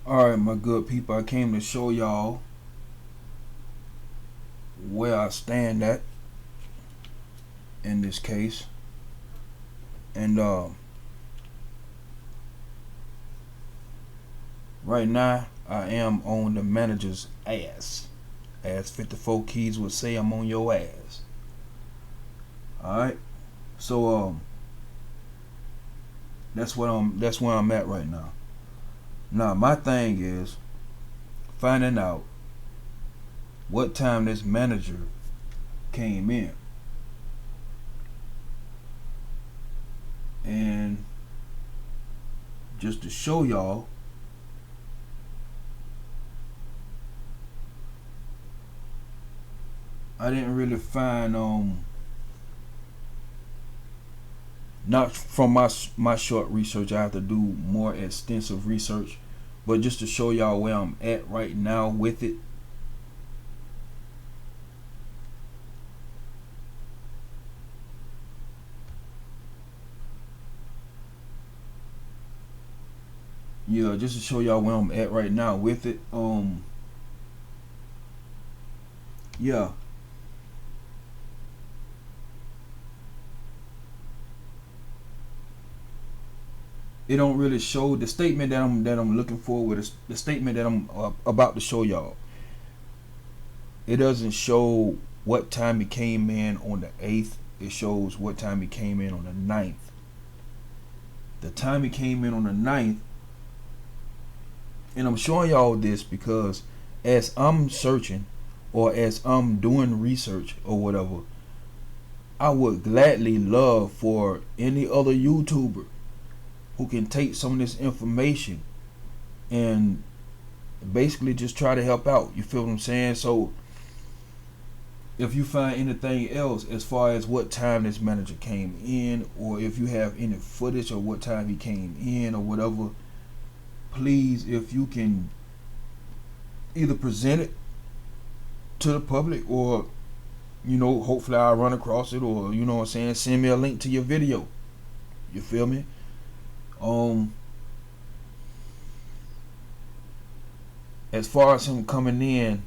Alright, my good people, I came to show y'all where I stand at in this case. And right now, I am on the manager's ass. As 54 Keys would say, I'm on your ass. Alright? So that's where I'm at right now. Now my thing is finding out what time this manager came in. And just to show y'all, I didn't really find not from my short research. I have to do more extensive research, but just to show y'all where I'm at right now with it. Yeah, just to show y'all where I'm at right now with it. Yeah. It don't really show the statement that I'm looking for with the statement that I'm about to show y'all. It doesn't show what time he came in on the 8th. It shows what time he came in on the 9th. The time he came in on the 9th, and I'm showing y'all this because as I'm searching or as I'm doing research or whatever, I would gladly love for any other YouTuber who can take some of this information and basically just try to help out. You feel what I'm saying? So if you find anything else as far as what time this manager came in, or if you have any footage of what time he came in or whatever, please, if you can either present it to the public, or hopefully I'll run across it, or what I'm saying, send me a link to your video. You feel me? As far as him coming in,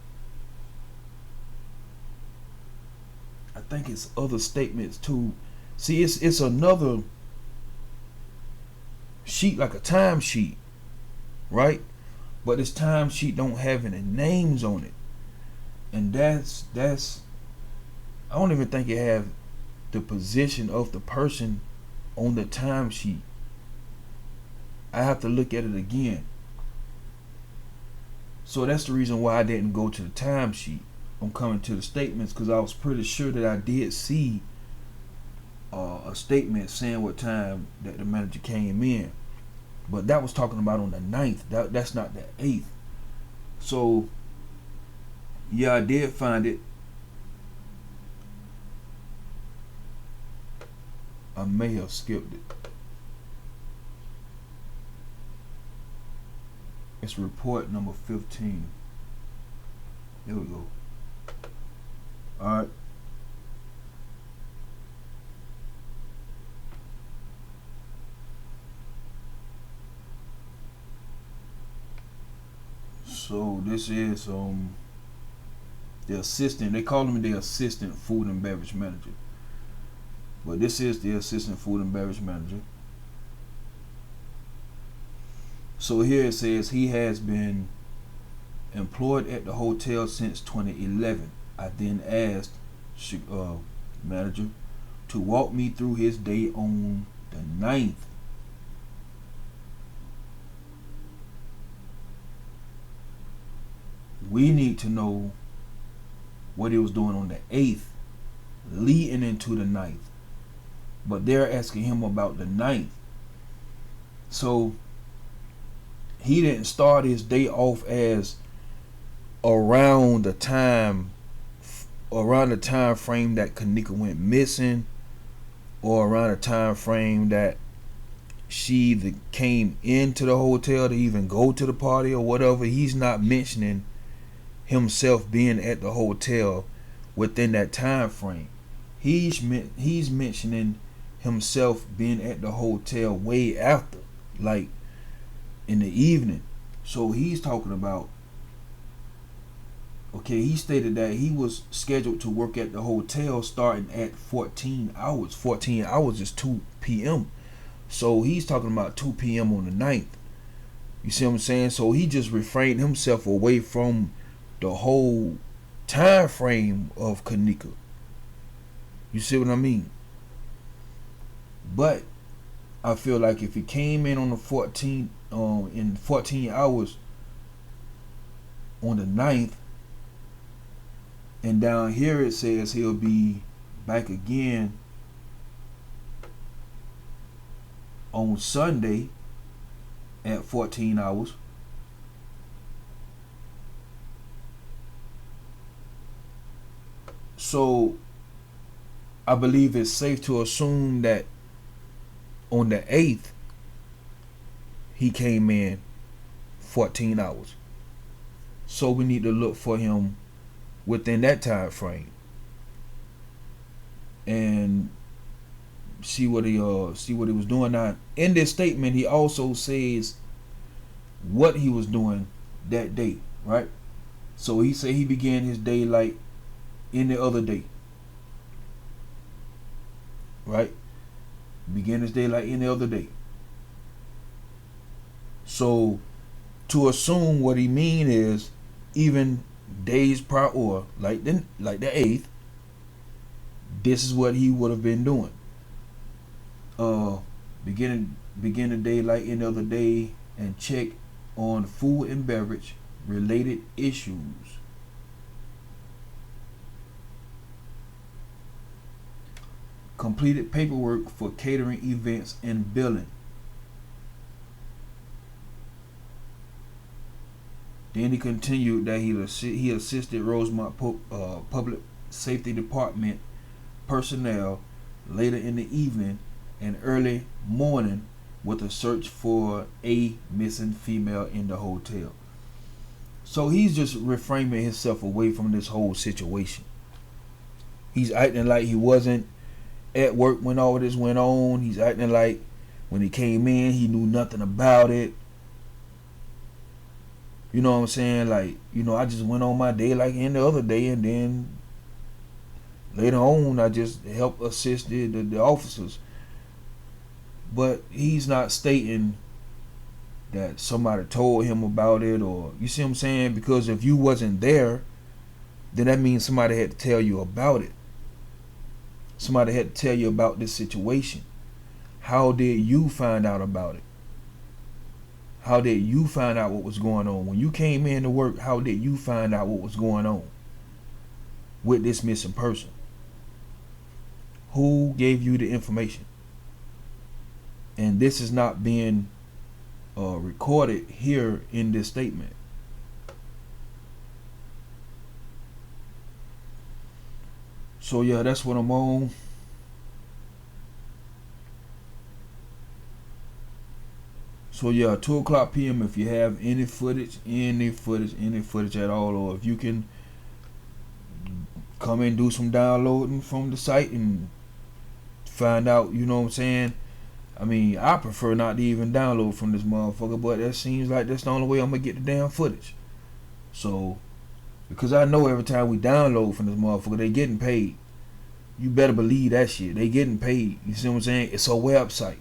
I think it's other statements too. See, it's another sheet, like a time sheet, right? But this time sheet don't have any names on it, and that's I don't even think it have the position of the person on the time sheet. I have to look at it again. So that's the reason why I didn't go to the time sheet. I'm coming to the statements because I was pretty sure that I did see a statement saying what time that the manager came in, but that was talking about on the 9th. That's not the 8th. So yeah, I did find it. I may have skipped it. It's report number 15. There we go. Alright. So this is the assistant. They call him the assistant food and beverage manager, but this is the assistant food and beverage manager. So here it says he has been employed at the hotel since 2011. I then asked manager to walk me through his day on the 9th. We need to know what he was doing on the 8th, leading into the 9th. But they're asking him about the 9th. So he didn't start his day off as around the time frame that Kenneka went missing, or around the time frame that she came into the hotel to even go to the party or whatever. He's not mentioning himself being at the hotel within that time frame. He's mentioning himself being at the hotel way after, like in the evening. So he's talking about, okay, he stated that he was scheduled to work at the hotel starting at 14 hours. 14 hours is 2 p.m. So he's talking about 2 p.m. on the 9th. You see what I'm saying? So he just refrained himself away from the whole time frame of Kenneka. You see what I mean? But I feel like if he came in on the 14th, in 14 hours on the 9th, and down here it says he'll be back again on Sunday at 14 hours. So I believe it's safe to assume that on the 8th he came in 14 hours. So we need to look for him within that time frame and see what he was doing. Now in this statement he also says what he was doing that day, right? So he said he began his day like any other day, right? Began his day like any other day. So to assume what he mean is even days prior, or like the 8th, this is what he would have been doing. Begin the day like any other day and check on food and beverage related issues. Completed paperwork for catering events and billing. Then he continued that he assisted Rosemont Public Safety Department personnel later in the evening and early morning with a search for a missing female in the hotel. So he's just reframing himself away from this whole situation. He's acting like he wasn't at work when all this went on. He's acting like when he came in he knew nothing about it. You know what I'm saying? Like, I just went on my day like any other day, and then later on I just helped assist the officers. But he's not stating that somebody told him about it, or, you see what I'm saying? Because if you wasn't there, then that means somebody had to tell you about it. Somebody had to tell you about this situation. How did you find out about it? How did you find out what was going on? When you came in to work, how did you find out what was going on with this missing person? Who gave you the information? And this is not being recorded here in this statement. So yeah, that's what I'm on. So yeah, 2:00 p.m. if you have any footage at all, or if you can come and do some downloading from the site and find out, you know what I'm saying? I mean, I prefer not to even download from this motherfucker, but that seems like that's the only way I'm gonna get the damn footage. So, because I know every time we download from this motherfucker, they getting paid. You better believe that shit. They getting paid. You see what I'm saying? It's a website.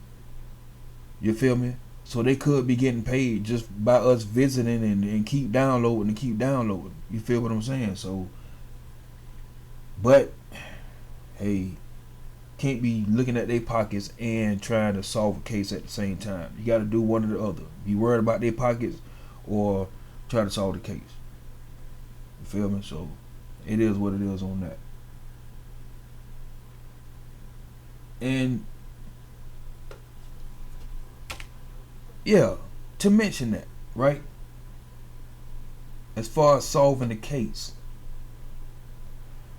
You feel me? So they could be getting paid just by us visiting and keep downloading and keep downloading. You feel what I'm saying? So, but, hey, can't be looking at their pockets and trying to solve a case at the same time. You got to do one or the other. Be worried about their pockets or try to solve the case. You feel me? So, it is what it is on that. And yeah, to mention that, right? As far as solving the case.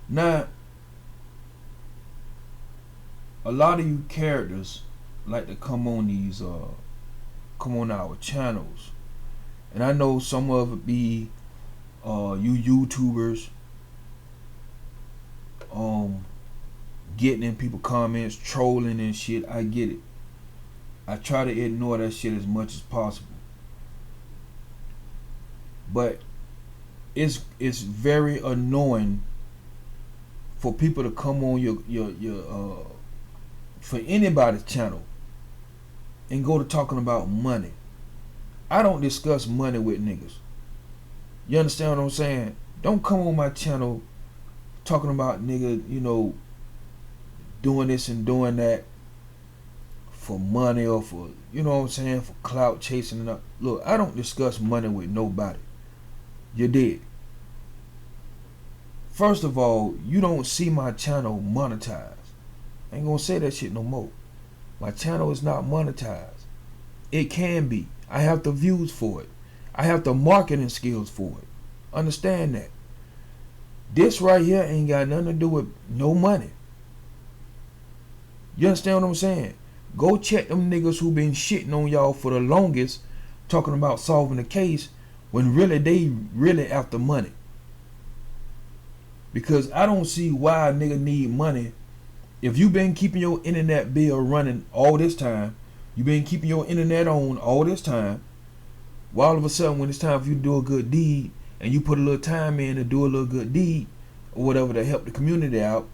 Now, a lot of you characters like to come on our channels. And I know some of it be you YouTubers getting in people comments, trolling and shit. I get it. I try to ignore that shit as much as possible. But it's very annoying for people to come on your for anybody's channel and go to talking about money. I don't discuss money with niggas. You understand what I'm saying? Don't come on my channel talking about nigga, doing this and doing that for money or for, you know what I'm saying, for clout chasing and up. Look, I don't discuss money with nobody. You did. First of all, you don't see my channel monetized. I ain't gonna say that shit no more. My channel is not monetized. It can be. I have the views for it. I have the marketing skills for it. Understand that. This right here ain't got nothing to do with no money. You understand what I'm saying? Go check them niggas who been shitting on y'all for the longest, talking about solving the case, when really they really after money. Because I don't see why a nigga need money. If you been keeping your internet bill running all this time, you been keeping your internet on all this time, why all of a sudden when it's time for you to do a good deed and you put a little time in to do a little good deed or whatever to help the community out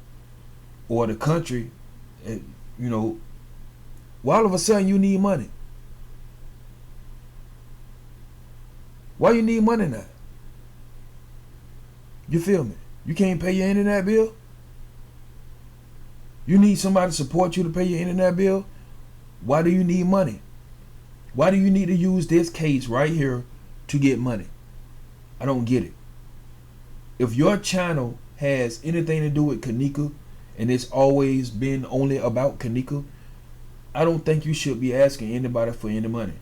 or the country, why all of a sudden you need money? Why you need money now? You feel me? You can't pay your internet bill? You need somebody to support you to pay your internet bill? Why do you need money? Why do you need to use this case right here to get money? I don't get it. If your channel has anything to do with Kenneka and it's always been only about Kenneka, I don't think you should be asking anybody for any money.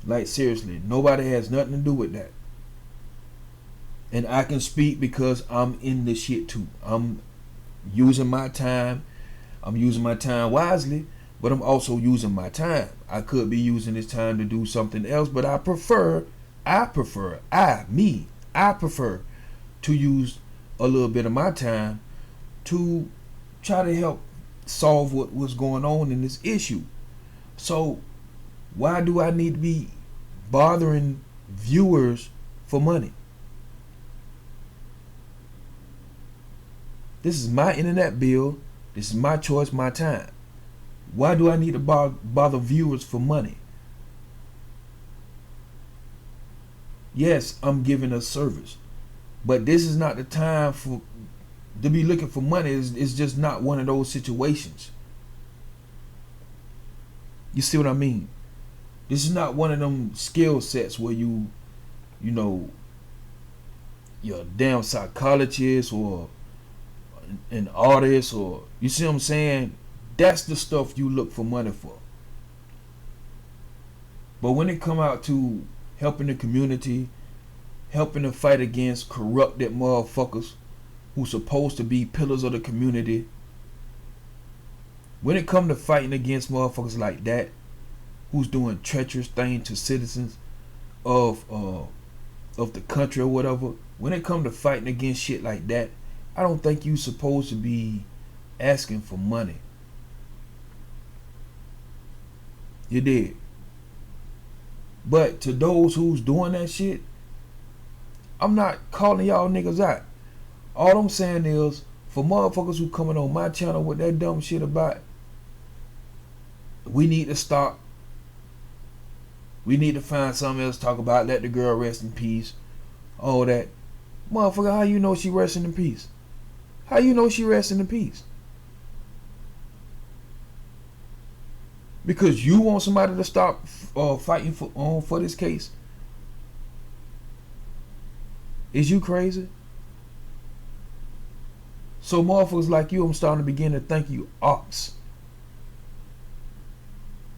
Like seriously, nobody has nothing to do with that. And I can speak because I'm in this shit too. I'm using my time. I'm using my time wisely, but I'm also using my time. I could be using this time to do something else, but I prefer to use a little bit of my time to try to help solve what's going on in this issue. So why do I need to be bothering viewers for money? This is my internet bill. This is my choice, my time. Why do I need to bother viewers for money? Yes, I'm giving a service, but this is not the time to be looking for money. It's just not one of those situations. You see what I mean? This is not one of them skill sets where you're a damn psychologist or an artist, or you see what I'm saying? That's the stuff you look for money for. But when it come out to helping the community, helping to fight against corrupted motherfuckers who's supposed to be pillars of the community, when it come to fighting against motherfuckers like that, who's doing treacherous things to citizens of the country or whatever, when it come to fighting against shit like that, I don't think you supposed to be asking for money. You did. But to those who's doing that shit, I'm not calling y'all niggas out. All I'm saying is, for motherfuckers who coming on my channel with that dumb shit about, we need to stop. We need to find something else to talk about. Let the girl rest in peace. All that. Motherfucker, how you know she resting in peace? How you know she resting in peace? Because you want somebody to stop fighting for this case? Is you crazy? So motherfuckers like you, I'm starting to begin to think you ops.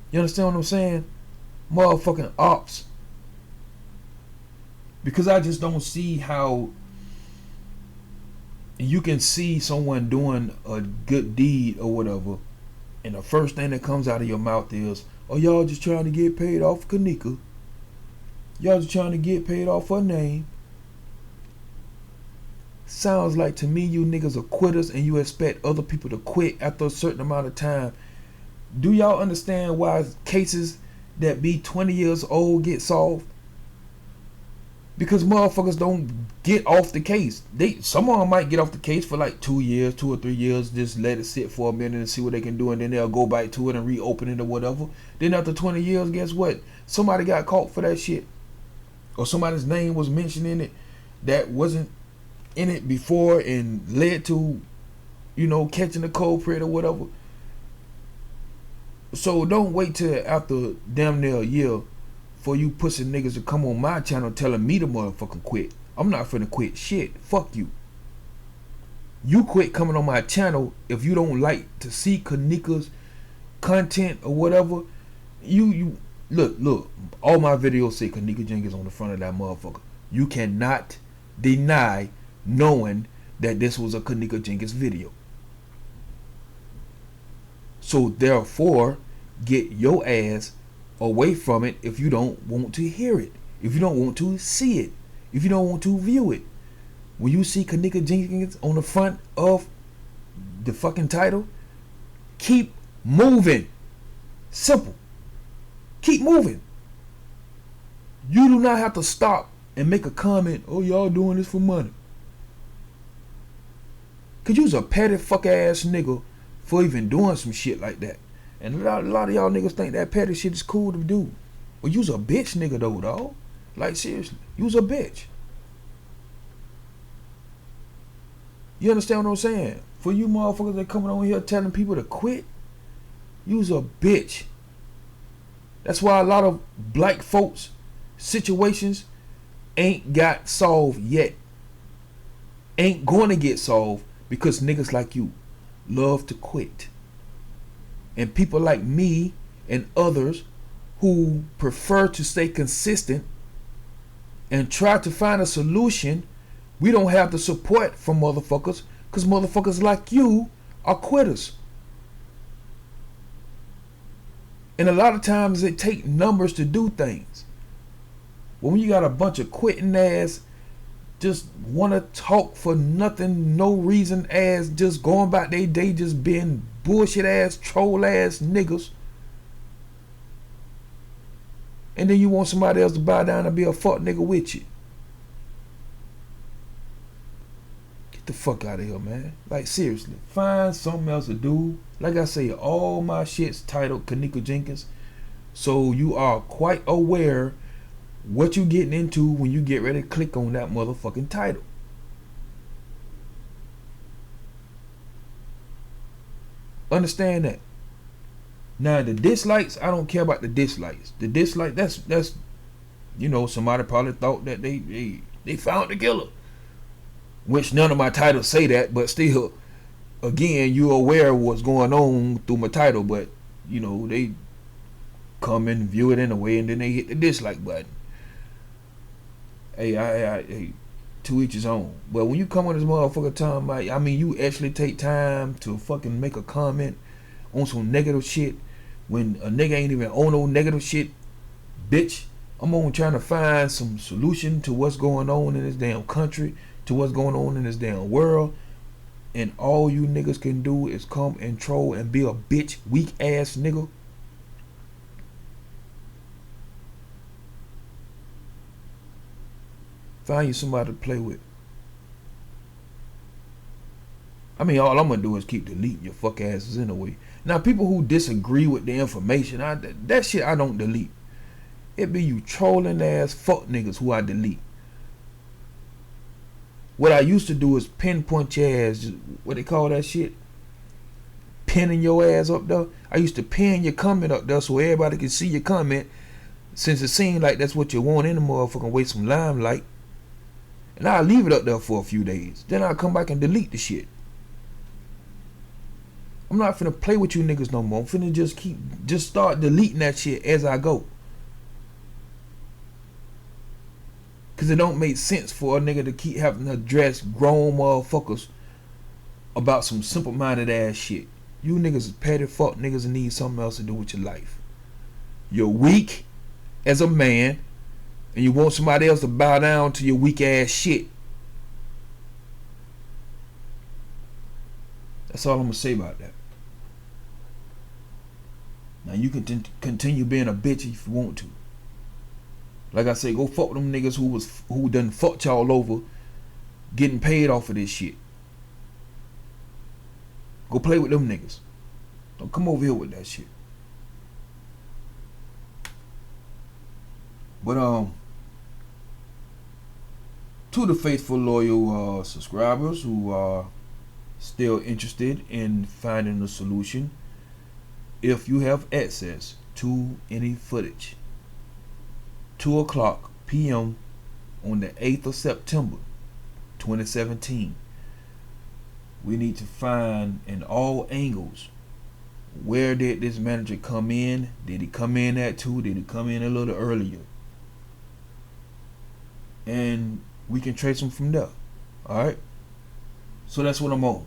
You understand what I'm saying? Motherfucking ops. Because I just don't see how you can see someone doing a good deed or whatever, and the first thing that comes out of your mouth is, oh, y'all just trying to get paid off Kenneka. Y'all just trying to get paid off her name. Sounds like to me you niggas are quitters and you expect other people to quit after a certain amount of time. Do y'all understand why cases that be 20 years old get solved? Because motherfuckers don't get off the case. Some of them might get off the case for like 2 years, 2 or 3 years, just let it sit for a minute and see what they can do, and then they'll go back to it and reopen it or whatever. Then after 20 years, guess what? Somebody got caught for that shit. Or somebody's name was mentioned in it that wasn't in it before and led to, catching the culprit or whatever. So don't wait till after damn near a year for you pussy niggas to come on my channel telling me to motherfucking quit. I'm not finna quit shit. Fuck you. You quit coming on my channel if you don't like to see Kenneka's content or whatever. You look. All my videos say Kenneka Jenkins on the front of that motherfucker. You cannot deny knowing that this was a Kenneka Jenkins video. So therefore, get your ass away from it if you don't want to hear it, if you don't want to see it, if you don't want to view it. When you see Kenneka Jenkins on the front of the fucking title, keep moving. Simple. Keep moving. You do not have to stop and make a comment, oh, y'all doing this for money. Cause you's a petty fuck ass nigga for even doing some shit like that. And a lot of y'all niggas think that petty shit is cool to do. Well, you's a bitch nigga though, dawg. Like seriously, you's a bitch. You understand what I'm saying? For you motherfuckers that coming on here telling people to quit, you's a bitch. That's why a lot of black folks situations ain't got solved yet. Ain't going to get solved because niggas like you love to quit. And people like me and others who prefer to stay consistent and try to find a solution, we don't have the support from motherfuckers because motherfuckers like you are quitters. And a lot of times it take numbers to do things. When you got a bunch of quitting ass, just want to talk for nothing, no reason ass, just going about their day, just being bullshit ass, troll ass niggas. And then you want somebody else to bow down and be a fuck nigga with you. Get the fuck out of here, man. Like seriously, find something else to do. Like I say, all my shit's titled Kenneka Jenkins, so you are quite aware what you getting into when you get ready to click on that motherfucking title. Understand that. Now the dislikes, I don't care about the dislikes. The dislike, that's somebody probably thought that they found the killer. Which none of my titles say that, but still, again, you're aware of what's going on through my title, but they come and view it anyway, and then they hit the dislike button. Hey, to each his own. But when you come on this motherfucker time, I mean, you actually take time to fucking make a comment on some negative shit when a nigga ain't even on no negative shit, bitch. I'm on trying to find some solution to what's going on in this damn country, to what's going on in this damn world, and all you niggas can do is come and troll and be a bitch, weak ass nigga. Find you somebody to play with. I mean, all I'm gonna do is keep deleting your fuck asses anyway. Now, people who disagree with the information, that shit I don't delete. It be you trolling ass fuck niggas who I delete. What I used to do is pinpoint your ass, what they call that shit? Pinning your ass up there. I used to pin your comment up there so everybody can see your comment, since it seemed like that's what you want in the motherfucking way, some limelight. And I'll leave it up there for a few days. Then I'll come back and delete the shit. I'm not finna play with you niggas no more. I'm finna just start deleting that shit as I go. Cause it don't make sense for a nigga to keep having to address grown motherfuckers about some simple-minded ass shit. You niggas is petty fuck niggas and need something else to do with your life. You're weak as a man, and you want somebody else to bow down to your weak ass shit. That's all I'm gonna say about that. Now you can continue being a bitch if you want to. Like I said, go fuck them niggas who done fucked y'all over, getting paid off of this shit. Go play with them niggas. Don't come over here with that shit. But to the faithful, loyal subscribers who are still interested in finding a solution, if you have access to any footage, 2:00 p.m. on the 8th of September 2017, we need to find in all angles, where did this manager come in? Did he come in at 2? Did he come in a little earlier? And we can trace them from there. Alright? So that's what I'm on.